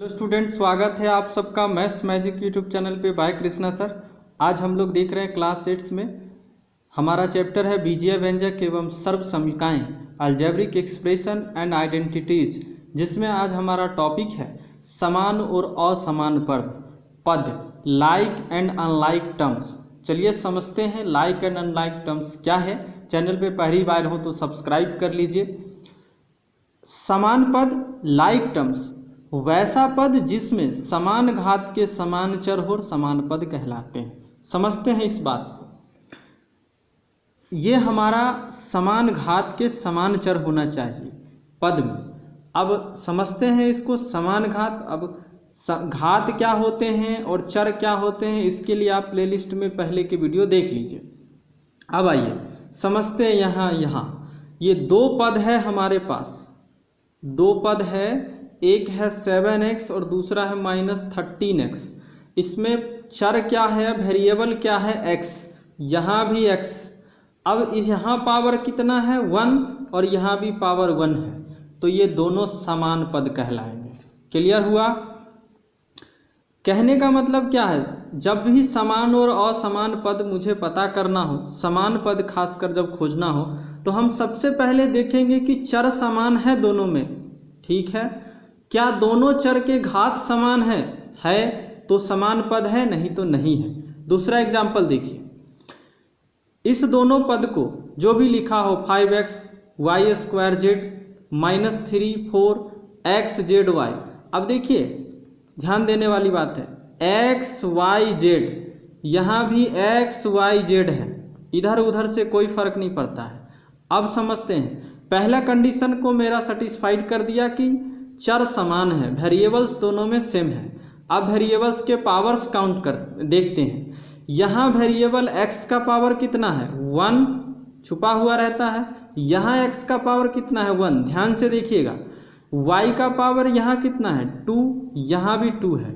Hello student, स्वागत है आप सबका मैथ्स मैजिक यूट्यूब चैनल पे बाय कृष्णा सर। आज हम लोग देख रहे हैं क्लास 6 में हमारा चैप्टर है बीजीय व्यंजक एवं सर्व समीकाएँ, अलजेब्रिक एक्सप्रेशन एंड आइडेंटिटीज, जिसमें आज हमारा टॉपिक है समान और असमान पद लाइक एंड अनलाइक टर्म्स। चलिए समझते हैं लाइक एंड अनलाइक टर्म्स क्या है। चैनल पे पहली बार हो तो सब्सक्राइब कर लीजिए। समान पद लाइक टर्म्स वैसा पद जिसमें समान घात के समान चर हो समान पद कहलाते हैं। समझते हैं इस बात को। ये हमारा समान घात के समान चर होना चाहिए पद में। अब समझते हैं इसको समान घात। अब घात क्या होते हैं और चर क्या होते हैं, इसके लिए आप प्लेलिस्ट में पहले के वीडियो देख लीजिए। अब आइए समझते हैं। यहाँ ये दो पद है हमारे पास, दो पद है, एक है 7x और दूसरा है -13x। इसमें चर क्या है, वेरिएबल क्या है, x। यहाँ भी x। अब यहाँ पावर कितना है 1 और यहाँ भी पावर 1 है, तो ये दोनों समान पद कहलाएंगे। क्लियर हुआ? कहने का मतलब क्या है, जब भी समान और असमान पद मुझे पता करना हो, समान पद खासकर जब खोजना हो, तो हम सबसे पहले देखेंगे कि चर समान है दोनों में। ठीक है, क्या दोनों चर के घात समान है तो समान पद है, नहीं तो नहीं है। दूसरा एग्जाम्पल देखिए, इस दोनों पद को जो भी लिखा हो 5x y² -3 4 xz y। अब देखिए ध्यान देने वाली बात है, x y z, यहाँ भी x y z है, इधर उधर से कोई फर्क नहीं पड़ता है। अब समझते हैं, पहला कंडीशन को मेरा सेटिस्फाइड कर दिया कि चर समान है, वेरिएबल्स दोनों में सेम है। अब वेरिएबल्स के पावर्स काउंट कर देखते हैं। यहाँ वेरिएबल x का पावर कितना है 1 छुपा हुआ रहता है, यहाँ x का पावर कितना है 1। ध्यान से देखिएगा, y का पावर यहाँ कितना है 2, यहाँ भी 2 है,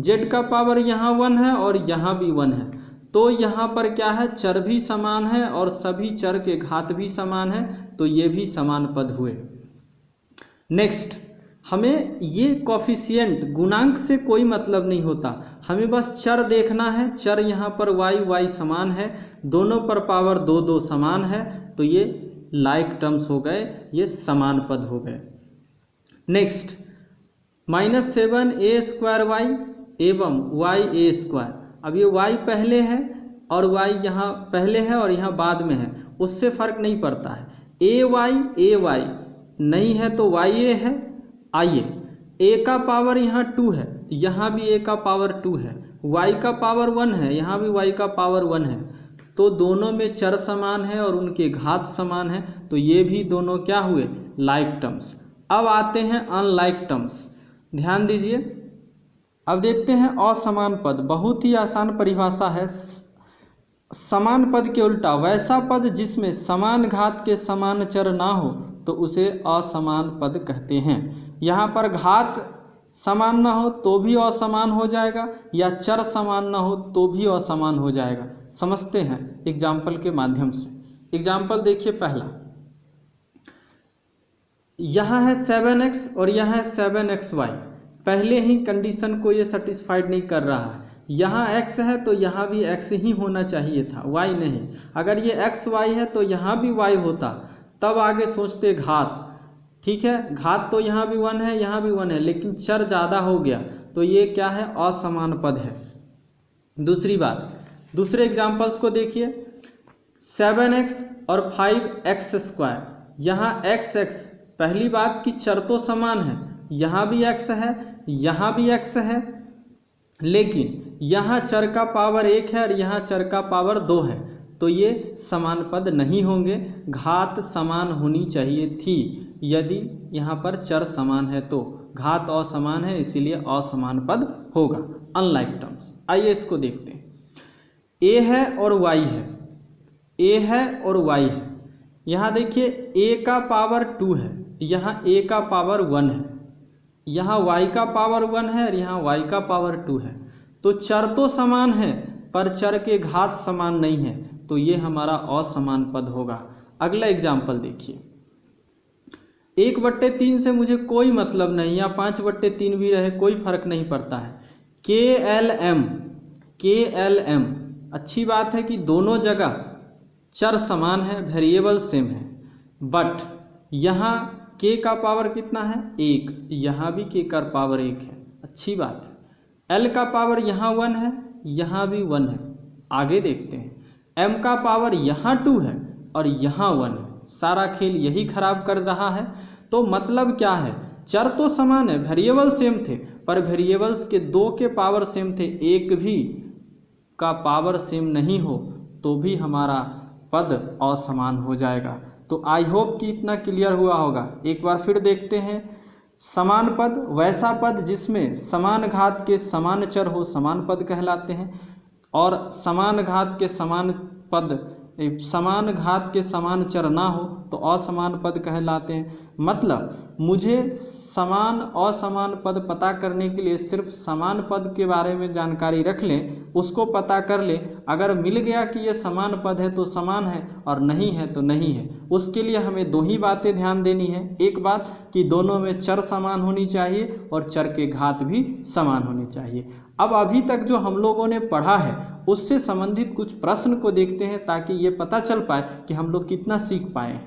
z का पावर यहाँ 1 है और यहाँ भी 1 है। तो यहाँ पर क्या है, चर भी समान है और सभी चर के घात भी समान है, तो ये भी समान पद हुए। नेक्स्ट, हमें ये कॉफिशिएंट गुणांक से कोई मतलब नहीं होता, हमें बस चर देखना है। चर यहाँ पर y समान है, दोनों पर पावर 2 समान है, तो ये लाइक टर्म्स हो गए, ये समान पद हो गए। नेक्स्ट, -7a² एवं ya²। अब ये y पहले है और y यहाँ पहले है और यहाँ बाद में है, उससे फर्क नहीं पड़ता है। ay नहीं है तो ya है। आइए, a का पावर यहाँ 2 है, यहाँ भी a का पावर 2 है, y का पावर 1 है, यहाँ भी y का पावर 1 है, तो दोनों में चर समान है और उनके घात समान है, तो ये भी दोनों क्या हुए, लाइक टर्म्स। अब आते हैं अनलाइक टर्म्स, ध्यान दीजिए। अब देखते हैं असमान पद। बहुत ही आसान परिभाषा है। समान पद के उल्टा वैसा पद जिसमें समान घात के समान चर ना हो तो उसे असमान पद कहते हैं। यहाँ पर घात समान ना हो तो भी असमान हो जाएगा, या चर समान ना हो तो भी असमान हो जाएगा। समझते हैं एग्जाम्पल के माध्यम से। एग्जाम्पल देखिए पहला, यहाँ है 7x और यहाँ है 7xy। पहले ही कंडीशन को ये सेटिस्फाइड नहीं कर रहा है। यहाँ x है तो यहाँ भी x ही होना चाहिए था, y नहीं। अगर ये x y है तो यहाँ भी y होता, तब आगे सोचते घात। ठीक है, घात तो यहाँ भी 1 है, यहाँ भी 1 है, लेकिन चर ज़्यादा हो गया तो ये क्या है, असमान पद है। दूसरी बात, दूसरे एग्जाम्पल्स को देखिए, 7x और 5x²। यहाँ x, पहली बात कि चर तो समान है, यहाँ भी x है, यहाँ भी x है, लेकिन यहाँ चर का पावर 1 है और यहाँ चर का पावर 2 है, तो ये समान पद नहीं होंगे। घात समान होनी चाहिए थी, यदि यहाँ पर चर समान है तो। घात असमान है, इसीलिए असमान पद होगा, अनलाइक टर्म्स। आइए इसको देखते हैं। a है और y है, a है और y है। यहाँ देखिए a का पावर 2 है, यहाँ a का पावर 1 है, यहाँ y का पावर 1 है और यहाँ y का पावर 2 है। तो चर तो समान है पर चर के घात समान नहीं है, तो ये हमारा असमान पद होगा। अगला एग्जाम्पल देखिए, 1/3 से मुझे कोई मतलब नहीं, या 5/3 भी रहे कोई फर्क नहीं पड़ता है। KLM अच्छी बात है कि दोनों जगह चर समान है, वेरिएबल सेम है, बट यहाँ k का पावर कितना है 1, यहाँ भी k का पावर 1 है, अच्छी बात है। l का पावर यहाँ 1 है, यहाँ भी 1 है। आगे देखते हैं, m का पावर यहाँ 2 है और यहाँ 1 है। सारा खेल यही खराब कर रहा है। तो मतलब क्या है, चर तो समान है, वेरिएबल सेम थे, पर वेरिएबल्स के 2 के पावर सेम थे, एक भी का पावर सेम नहीं हो तो भी हमारा पद असमान हो जाएगा। तो आई होप कि इतना क्लियर हुआ होगा। एक बार फिर देखते हैं, समान पद वैसा पद जिसमें समान घात के समान चर हो समान पद कहलाते हैं, और समान घात के समान चर ना हो तो असमान पद कहलाते हैं। मतलब मुझे समान असमान पद पता करने के लिए सिर्फ समान पद के बारे में जानकारी रख लें, उसको पता कर लें। अगर मिल गया कि ये समान पद है तो समान है, और नहीं है तो नहीं है। उसके लिए हमें 2 ही बातें ध्यान देनी है। एक बात कि दोनों में चर समान होनी चाहिए और चर के घात भी समान होनी चाहिए। अब अभी तक जो हम लोगों ने पढ़ा है उससे संबंधित कुछ प्रश्न को देखते हैं, ताकि ये पता चल पाए कि हम लोग कितना सीख पाए।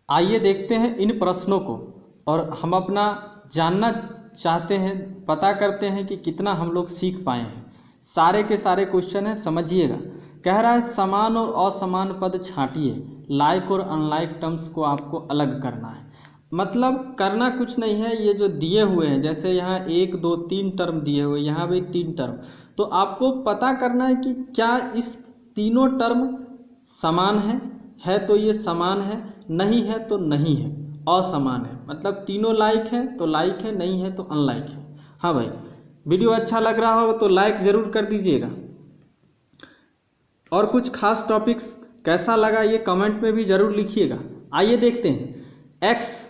आइए देखते हैं इन प्रश्नों को, और हम अपना जानना चाहते हैं, पता करते हैं कि कितना हम लोग सीख पाए हैं। सारे के सारे क्वेश्चन है, समझिएगा। कह रहा है समान और असमान पद छांटिए, लाइक और अनलाइक टर्म्स को आपको अलग करना है। मतलब करना कुछ नहीं है, ये जो दिए हुए हैं, जैसे यहाँ 1 2 3 टर्म दिए हुए, यहाँ भी 3 टर्म, तो आपको पता करना है कि क्या इस तीनों टर्म समान है तो ये समान है, नहीं है तो नहीं है, असमान है। मतलब तीनों लाइक है तो लाइक है, नहीं है तो अनलाइक है। हाँ भाई, वीडियो अच्छा लग रहा हो तो लाइक ज़रूर कर दीजिएगा, और कुछ खास टॉपिक्स कैसा लगा ये कमेंट में भी ज़रूर लिखिएगा। आइए देखते हैं, x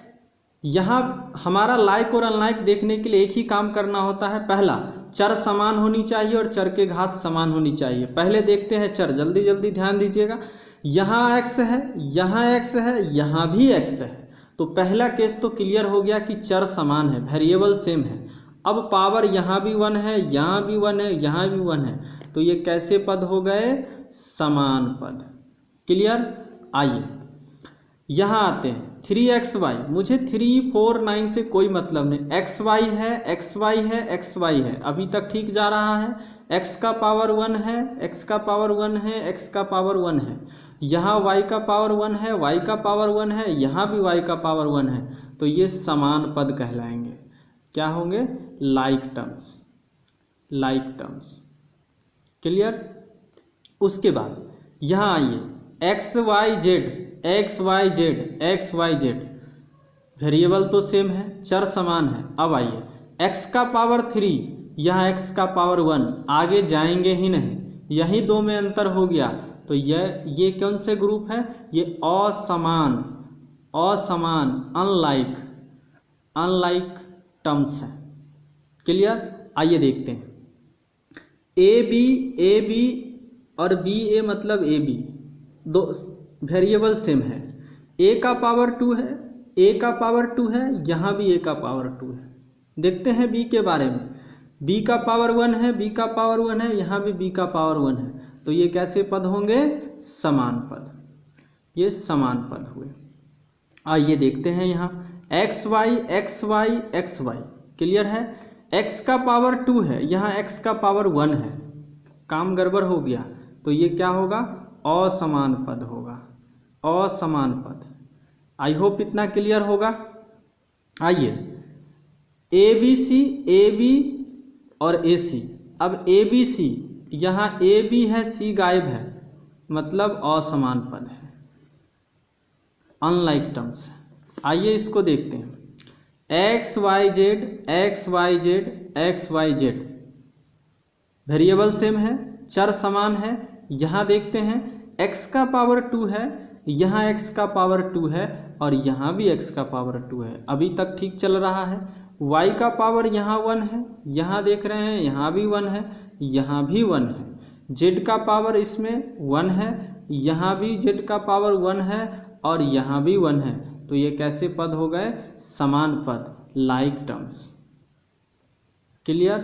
यहाँ हमारा लाइक और अनलाइक देखने के लिए एक ही काम करना होता है। पहला, चर समान होनी चाहिए और चर के घात समान होनी चाहिए। पहले देखते हैं चर, जल्दी जल्दी ध्यान दीजिएगा। यहाँ x है, यहाँ x है, यहाँ भी x है, तो पहला केस तो क्लियर हो गया कि चर समान है, वेरिएबल सेम है। अब पावर यहाँ भी 1 है, यहाँ भी 1 है, यहाँ भी 1 है, तो ये कैसे पद हो गए, समान पद। क्लियर। आइए यहाँ आते हैं, 3xy, मुझे 3 4 9 से कोई मतलब नहीं, xy है, xy है, xy है, अभी तक ठीक जा रहा है। x का पावर 1 है, x का पावर 1 है, x का पावर 1 है, यहाँ y का पावर 1 है, y का पावर 1 है, यहाँ भी y का पावर 1 है, तो ये समान पद कहलाएंगे। क्या होंगे, like terms, like terms. Clear. उसके बाद यहाँ आइए, xy z, वेरिएबल तो सेम है, चर समान है। अब आइए, x का पावर 3, यहाँ x का पावर 1, आगे जाएंगे ही नहीं, यही 2 में अंतर हो गया, तो ये कौन से ग्रुप है, ये असमान, अनलाइक टर्म्स है। क्लियर। आइए देखते हैं, ए बी और बी ए मतलब ए बी, दो वेरिएबल सेम है। a का पावर 2 है, a का पावर 2 है, यहाँ भी a का पावर 2 है। देखते हैं b के बारे में, b का पावर 1 है, b का पावर 1 है, यहाँ भी b का पावर 1 है, तो ये कैसे पद होंगे, समान पद, ये समान पद हुए। आइए देखते हैं यहाँ, xy। क्लियर है। x का पावर 2 है, यहाँ x का पावर 1 है, काम गड़बड़ हो गया, तो ये क्या होगा, असमान पद होगा, असमान पद। आई होप इतना क्लियर होगा। आइए, ए बी और ए सी। अब ए बी सी, यहाँ ए बी है, सी गायब है, मतलब असमान पद है, अनलाइक टर्म्स। आइए इसको देखते हैं, X Y Z, variable same है, चर समान है। यहाँ देखते हैं, x का पावर 2 है, यहाँ x का पावर 2 है, और यहाँ भी x का पावर 2 है, अभी तक ठीक चल रहा है। y का पावर यहाँ 1 है, यहाँ देख रहे हैं, यहाँ भी 1 है, यहाँ भी 1 है। z का पावर इसमें 1 है, यहाँ भी z का पावर 1 है, और यहाँ भी 1 है, तो ये कैसे पद हो गए? समान पद, लाइक टर्म्स। क्लियर?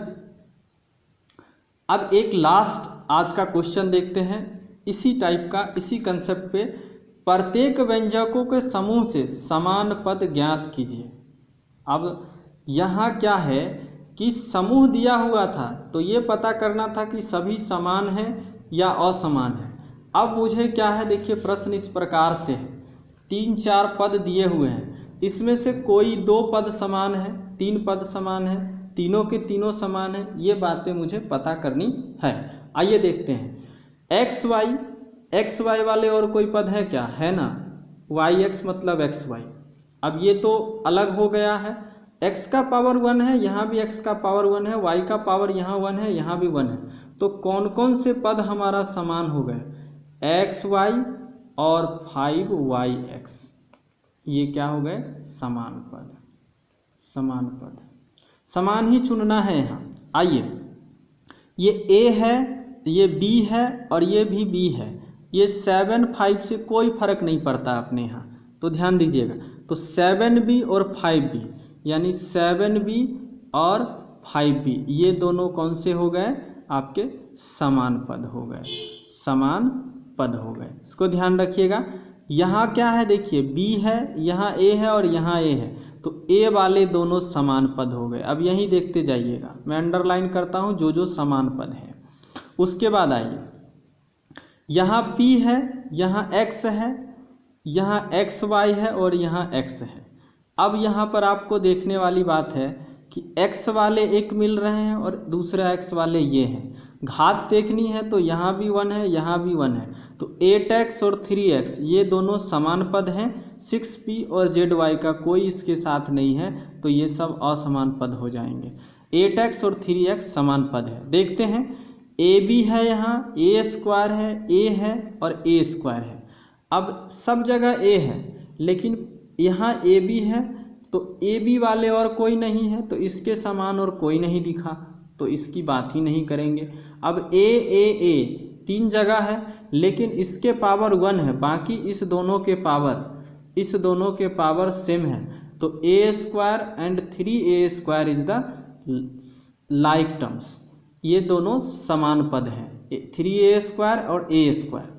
अब एक लास्ट आज का क्वेश्चन देखते हैं इसी टाइप का, इसी कंसेप्ट पे। प्रत्येक व्यंजकों के समूह से समान पद ज्ञात कीजिए। अब यहाँ क्या है कि समूह दिया हुआ था तो ये पता करना था कि सभी समान हैं या असमान हैं। अब मुझे क्या है, देखिए प्रश्न इस प्रकार से है, 3-4 पद दिए हुए हैं, इसमें से कोई 2 पद समान है, 3 पद समान है, तीनों के तीनों समान है, ये बातें मुझे पता करनी है। आइए देखते हैं। एक्स वाई वाले और कोई पद है क्या? है ना, वाई एक्स मतलब एक्स वाई। अब ये तो अलग हो गया है, x का पावर 1 है, यहाँ भी x का पावर 1 है, y का पावर यहाँ 1 है, यहाँ भी 1 है। तो कौन कौन से पद हमारा समान हो गए? एक्स वाई और 5yx, ये क्या हो गए? समान पद। समान पद, समान ही चुनना है यहाँ। आइए, ये a है, ये b है और ये भी b है। ये 7 5 से कोई फर्क नहीं पड़ता अपने यहाँ, तो ध्यान दीजिएगा। तो 7b और 5b, यानी 7b और 5b, ये दोनों कौन से हो गए? आपके समान पद हो गए, समान पद हो गए। इसको ध्यान रखिएगा। यहाँ क्या है, देखिए b है, यहाँ a है और यहाँ a है, तो a वाले दोनों समान पद हो गए। अब यही देखते जाइएगा, मैं अंडरलाइन करता हूँ जो जो समान पद है। उसके बाद आइए, यहाँ p है, यहाँ x है, यहाँ एक्स वाई है और यहाँ x है। अब यहाँ पर आपको देखने वाली बात है कि x वाले एक मिल रहे हैं और दूसरा x वाले ये हैं। घात देखनी है तो यहाँ भी 1 है, यहाँ भी 1 है, तो 8x और 3x ये दोनों समान पद हैं। 6p और zy का कोई इसके साथ नहीं है, तो ये सब असमान पद हो जाएंगे। 8x और 3x समान पद है। देखते हैं, ab है, यहाँ a स्क्वायर है, a है और a स्क्वायर है। अब सब जगह a है, लेकिन यहाँ AB है, तो AB वाले और कोई नहीं है, तो इसके समान और कोई नहीं दिखा, तो इसकी बात ही नहीं करेंगे। अब A 3 जगह है, लेकिन इसके पावर 1 है, बाकी इस दोनों के पावर सेम है, तो a square and 3a square is the like terms. ये दोनों समान पद हैं, 3a स्क्वायर और a स्क्वायर।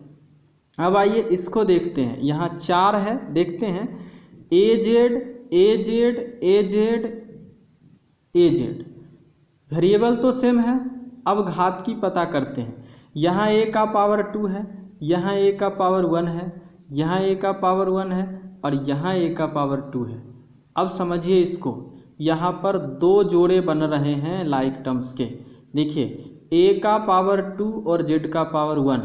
अब आइए इसको देखते हैं। यहाँ 4 है, देखते हैं, AZ वेरिएबल तो सेम है। अब घात की पता करते हैं। यहाँ a का पावर 2 है, यहाँ a का पावर 1 है, यहाँ a का पावर 1 है और यहाँ a का पावर 2 है। अब समझिए इसको, यहाँ पर 2 जोड़े बन रहे हैं लाइक टर्म्स के। देखिए, a का पावर 2 और z का पावर 1,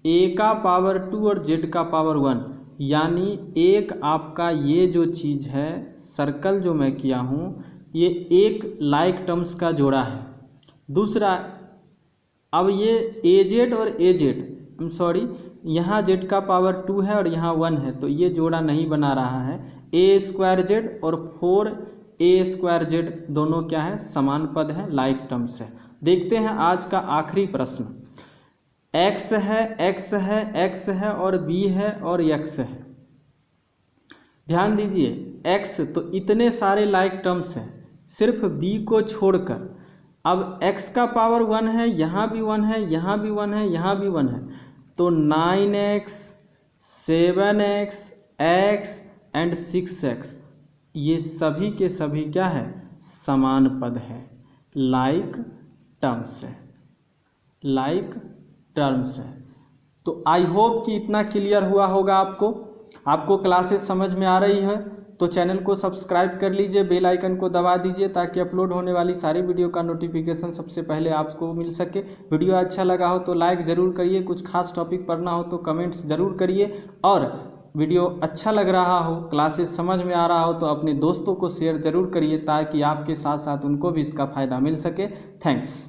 a का पावर 2 और z का पावर 1, यानी एक आपका ये जो चीज़ है, सर्कल जो मैं किया हूँ, ये एक लाइक टर्म्स का जोड़ा है। दूसरा, अब ये AZ और AZ, यहाँ z का पावर 2 है और यहाँ 1 है, तो ये जोड़ा नहीं बना रहा है। a स्क्वायर z और 4a स्क्वायर z दोनों क्या है? समान पद है, लाइक टर्म्स है। देखते हैं आज का आखिरी प्रश्न। x है और b है और x है। ध्यान दीजिए, x तो इतने सारे लाइक टर्म्स हैं, सिर्फ b को छोड़कर। अब x का पावर 1 है, यहाँ भी 1 है, यहाँ भी 1 है, यहाँ भी 1 है, तो 9x 7x x and 6x ये सभी के सभी क्या है? समान पद है, लाइक टर्म्स है, लाइक टर्म्स है। तो आई होप कि इतना क्लियर हुआ होगा आपको क्लासेस समझ में आ रही है। तो चैनल को सब्सक्राइब कर लीजिए, बेल आइकन को दबा दीजिए, ताकि अपलोड होने वाली सारी वीडियो का नोटिफिकेशन सबसे पहले आपको मिल सके। वीडियो अच्छा लगा हो तो लाइक ज़रूर करिए, कुछ खास टॉपिक पढ़ना हो तो कमेंट्स ज़रूर करिए, और वीडियो अच्छा लग रहा हो, क्लासेस समझ में आ रहा हो तो अपने दोस्तों को शेयर ज़रूर करिए, ताकि आपके साथ साथ उनको भी इसका फ़ायदा मिल सके। थैंक्स।